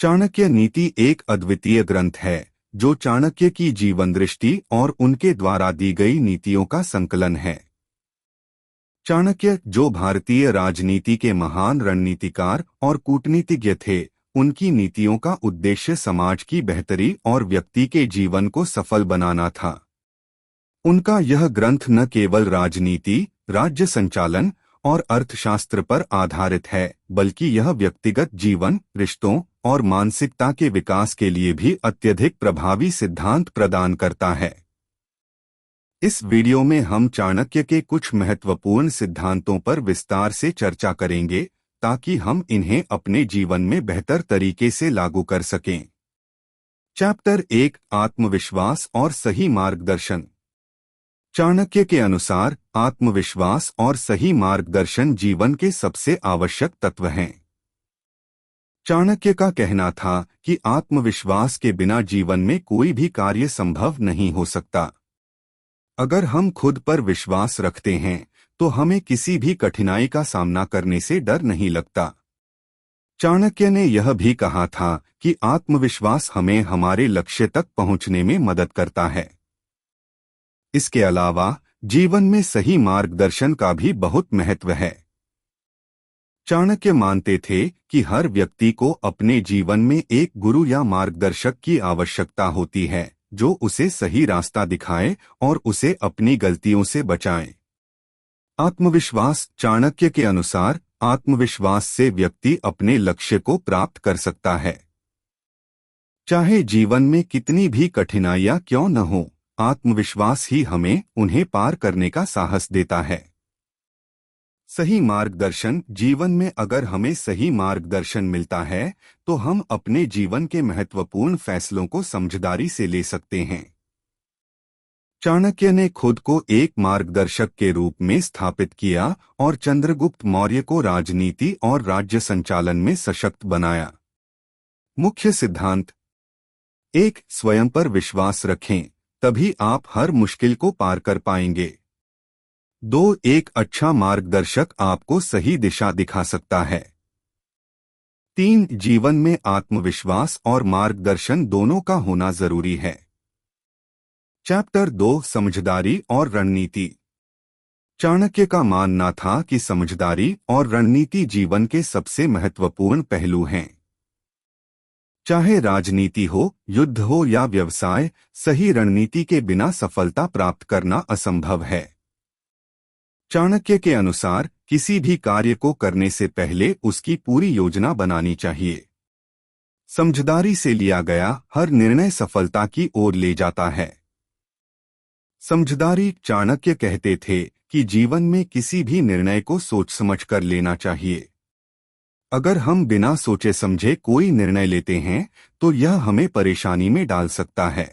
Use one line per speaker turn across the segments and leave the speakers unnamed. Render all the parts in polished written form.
चाणक्य नीति एक अद्वितीय ग्रंथ है जो चाणक्य की जीवन दृष्टि और उनके द्वारा दी गई नीतियों का संकलन है। चाणक्य, जो भारतीय राजनीति के महान रणनीतिकार और कूटनीतिज्ञ थे, उनकी नीतियों का उद्देश्य समाज की बेहतरी और व्यक्ति के जीवन को सफल बनाना था। उनका यह ग्रंथ न केवल राजनीति, राज्य संचालन और अर्थशास्त्र पर आधारित है, बल्कि यह व्यक्तिगत जीवन, रिश्तों और मानसिकता के विकास के लिए भी अत्यधिक प्रभावी सिद्धांत प्रदान करता है। इस वीडियो में हम चाणक्य के कुछ महत्वपूर्ण सिद्धांतों पर विस्तार से चर्चा करेंगे ताकि हम इन्हें अपने जीवन में बेहतर तरीके से लागू कर सकें। चैप्टर 1, आत्मविश्वास और सही मार्गदर्शन। चाणक्य के अनुसार आत्मविश्वास और सही मार्गदर्शन जीवन के सबसे आवश्यक तत्व हैं। चाणक्य का कहना था कि आत्मविश्वास के बिना जीवन में कोई भी कार्य संभव नहीं हो सकता। अगर हम खुद पर विश्वास रखते हैं तो हमें किसी भी कठिनाई का सामना करने से डर नहीं लगता। चाणक्य ने यह भी कहा था कि आत्मविश्वास हमें हमारे लक्ष्य तक पहुंचने में मदद करता है। इसके अलावा जीवन में सही मार्गदर्शन का भी बहुत महत्व है। चाणक्य मानते थे कि हर व्यक्ति को अपने जीवन में एक गुरु या मार्गदर्शक की आवश्यकता होती है जो उसे सही रास्ता दिखाए और उसे अपनी गलतियों से बचाए। आत्मविश्वास। चाणक्य के अनुसार आत्मविश्वास से व्यक्ति अपने लक्ष्य को प्राप्त कर सकता है। चाहे जीवन में कितनी भी कठिनाइयां क्यों न हो, आत्मविश्वास ही हमें उन्हें पार करने का साहस देता है। सही मार्गदर्शन। जीवन में अगर हमें सही मार्गदर्शन मिलता है तो हम अपने जीवन के महत्वपूर्ण फैसलों को समझदारी से ले सकते हैं। चाणक्य ने खुद को एक मार्गदर्शक के रूप में स्थापित किया और चंद्रगुप्त मौर्य को राजनीति और राज्य संचालन में सशक्त बनाया। मुख्य सिद्धांत। 1. स्वयं पर विश्वास रखें, तभी आप हर मुश्किल को पार कर पाएंगे। 2. एक अच्छा मार्गदर्शक आपको सही दिशा दिखा सकता है। 3. जीवन में आत्मविश्वास और मार्गदर्शन दोनों का होना जरूरी है। चैप्टर 2, समझदारी और रणनीति। चाणक्य का मानना था कि समझदारी और रणनीति जीवन के सबसे महत्वपूर्ण पहलू हैं। चाहे राजनीति हो, युद्ध हो या व्यवसाय, सही रणनीति के बिना सफलता प्राप्त करना असंभव है। चाणक्य के अनुसार किसी भी कार्य को करने से पहले उसकी पूरी योजना बनानी चाहिए। समझदारी से लिया गया हर निर्णय सफलता की ओर ले जाता है। समझदारी। चाणक्य कहते थे कि जीवन में किसी भी निर्णय को सोच समझ कर लेना चाहिए। अगर हम बिना सोचे समझे कोई निर्णय लेते हैं तो यह हमें परेशानी में डाल सकता है।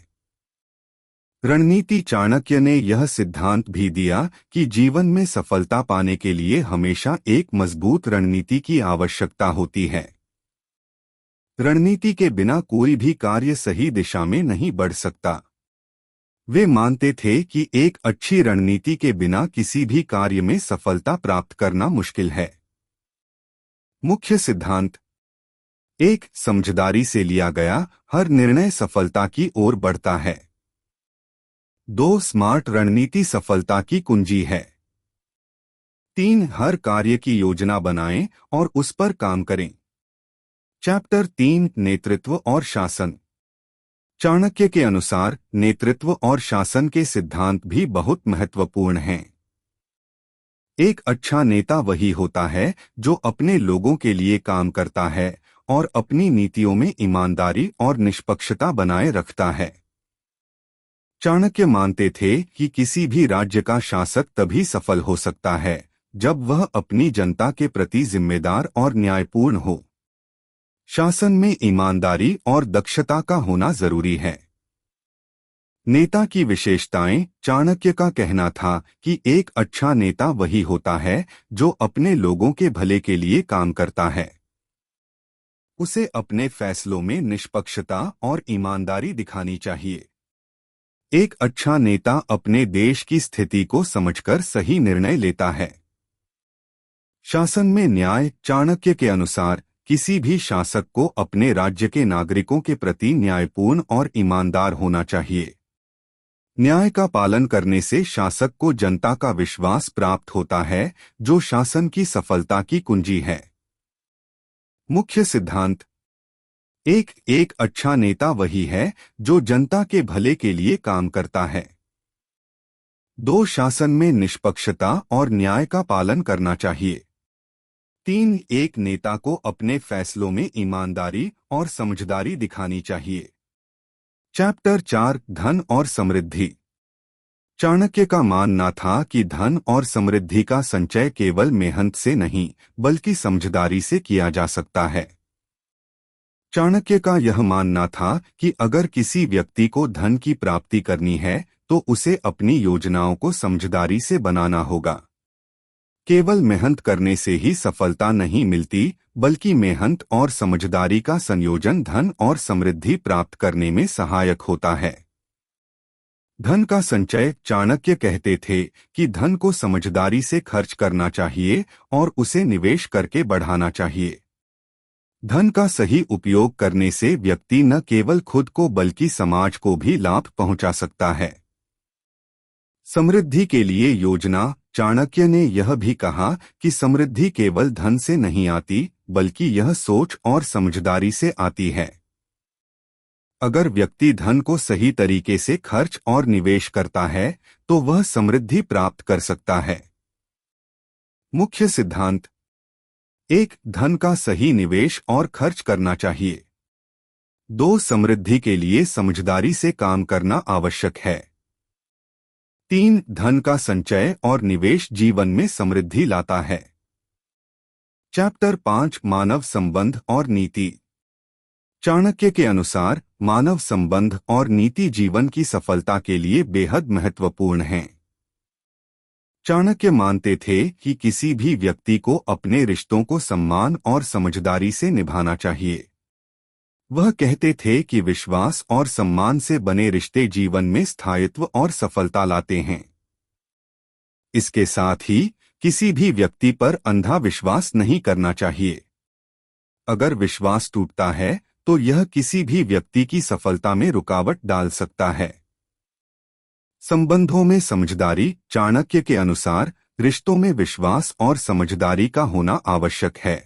रणनीति। चाणक्य ने यह सिद्धांत भी दिया कि जीवन में सफलता पाने के लिए हमेशा एक मजबूत रणनीति की आवश्यकता होती है। रणनीति के बिना कोई भी कार्य सही दिशा में नहीं बढ़ सकता। वे मानते थे कि एक अच्छी रणनीति के बिना किसी भी कार्य में सफलता प्राप्त करना मुश्किल है। मुख्य सिद्धांत। 1. समझदारी से लिया गया हर निर्णय सफलता की ओर बढ़ता है। 2. स्मार्ट रणनीति सफलता की कुंजी है। 3. हर कार्य की योजना बनाएं और उस पर काम करें। चैप्टर 3, नेतृत्व और शासन। चाणक्य के अनुसार नेतृत्व और शासन के सिद्धांत भी बहुत महत्वपूर्ण हैं। एक अच्छा नेता वही होता है जो अपने लोगों के लिए काम करता है और अपनी नीतियों में ईमानदारी और निष्पक्षता बनाए रखता है। चाणक्य मानते थे कि किसी भी राज्य का शासक तभी सफल हो सकता है जब वह अपनी जनता के प्रति जिम्मेदार और न्यायपूर्ण हो। शासन में ईमानदारी और दक्षता का होना जरूरी है। नेता की विशेषताएं। चाणक्य का कहना था कि एक अच्छा नेता वही होता है जो अपने लोगों के भले के लिए काम करता है। उसे अपने फैसलों में निष्पक्षता और ईमानदारी दिखानी चाहिए। एक अच्छा नेता अपने देश की स्थिति को समझकर सही निर्णय लेता है। शासन में न्याय। चाणक्य के अनुसार किसी भी शासक को अपने राज्य के नागरिकों के प्रति न्यायपूर्ण और ईमानदार होना चाहिए। न्याय का पालन करने से शासक को जनता का विश्वास प्राप्त होता है, जो शासन की सफलता की कुंजी है। मुख्य सिद्धांत। एक अच्छा नेता वही है जो जनता के भले के लिए काम करता है। 2 शासन में निष्पक्षता और न्याय का पालन करना चाहिए। 3 एक नेता को अपने फैसलों में ईमानदारी और समझदारी दिखानी चाहिए। चैप्टर 4 धन और समृद्धि। चाणक्य का मानना था कि धन और समृद्धि का संचय केवल मेहनत से नहीं बल्कि समझदारी से किया जा सकता है। चाणक्य का यह मानना था कि अगर किसी व्यक्ति को धन की प्राप्ति करनी है तो उसे अपनी योजनाओं को समझदारी से बनाना होगा। केवल मेहनत करने से ही सफलता नहीं मिलती, बल्कि मेहनत और समझदारी का संयोजन धन और समृद्धि प्राप्त करने में सहायक होता है। धन का संचय। चाणक्य कहते थे कि धन को समझदारी से खर्च करना चाहिए और उसे निवेश करके बढ़ाना चाहिए। धन का सही उपयोग करने से व्यक्ति न केवल खुद को बल्कि समाज को भी लाभ पहुंचा सकता है। समृद्धि के लिए योजना। चाणक्य ने यह भी कहा कि समृद्धि केवल धन से नहीं आती, बल्कि यह सोच और समझदारी से आती है। अगर व्यक्ति धन को सही तरीके से खर्च और निवेश करता है तो वह समृद्धि प्राप्त कर सकता है। मुख्य सिद्धांत। 1 धन का सही निवेश और खर्च करना चाहिए। 2 समृद्धि के लिए समझदारी से काम करना आवश्यक है। 3 धन का संचय और निवेश जीवन में समृद्धि लाता है। चैप्टर 5 मानव संबंध और नीति। चाणक्य के अनुसार मानव संबंध और नीति जीवन की सफलता के लिए बेहद महत्वपूर्ण हैं। चाणक्य मानते थे कि किसी भी व्यक्ति को अपने रिश्तों को सम्मान और समझदारी से निभाना चाहिए। वह कहते थे कि विश्वास और सम्मान से बने रिश्ते जीवन में स्थायित्व और सफलता लाते हैं। इसके साथ ही किसी भी व्यक्ति पर अंधा विश्वास नहीं करना चाहिए। अगर विश्वास टूटता है तो यह किसी भी व्यक्ति की सफलता में रुकावट डाल सकता है। संबंधों में समझदारी। चाणक्य के अनुसार रिश्तों में विश्वास और समझदारी का होना आवश्यक है।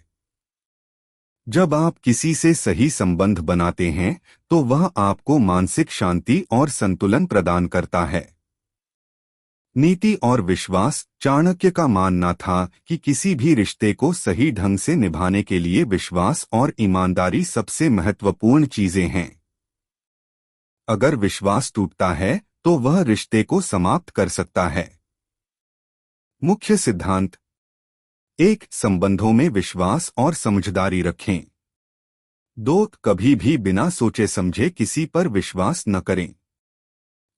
जब आप किसी से सही संबंध बनाते हैं तो वह आपको मानसिक शांति और संतुलन प्रदान करता है। नीति और विश्वास। चाणक्य का मानना था कि किसी भी रिश्ते को सही ढंग से निभाने के लिए विश्वास और ईमानदारी सबसे महत्वपूर्ण चीजें हैं। अगर विश्वास टूटता है तो वह रिश्ते को समाप्त कर सकता है। मुख्य सिद्धांत। 1 संबंधों में विश्वास और समझदारी रखें। 2 कभी भी बिना सोचे समझे किसी पर विश्वास न करें।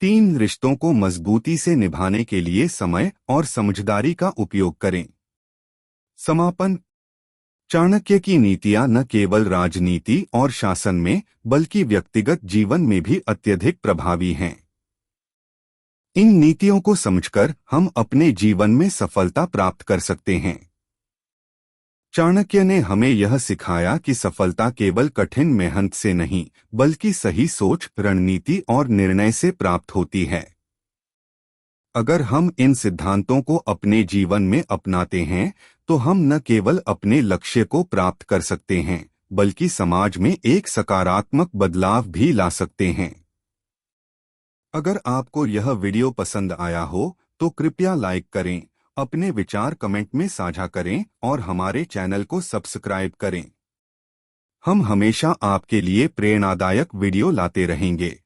3 रिश्तों को मजबूती से निभाने के लिए समय और समझदारी का उपयोग करें। समापन। चाणक्य की नीतियां न केवल राजनीति और शासन में बल्कि व्यक्तिगत जीवन में भी अत्यधिक प्रभावी हैं। इन नीतियों को समझकर हम अपने जीवन में सफलता प्राप्त कर सकते हैं। चाणक्य ने हमें यह सिखाया कि सफलता केवल कठिन मेहनत से नहीं बल्कि सही सोच, रणनीति और निर्णय से प्राप्त होती है। अगर हम इन सिद्धांतों को अपने जीवन में अपनाते हैं तो हम न केवल अपने लक्ष्य को प्राप्त कर सकते हैं बल्कि समाज में एक सकारात्मक बदलाव भी ला सकते हैं। अगर आपको यह वीडियो पसंद आया हो तो कृपया लाइक करें, अपने विचार कमेंट में साझा करें और हमारे चैनल को सब्सक्राइब करें। हम हमेशा आपके लिए प्रेरणादायक वीडियो लाते रहेंगे।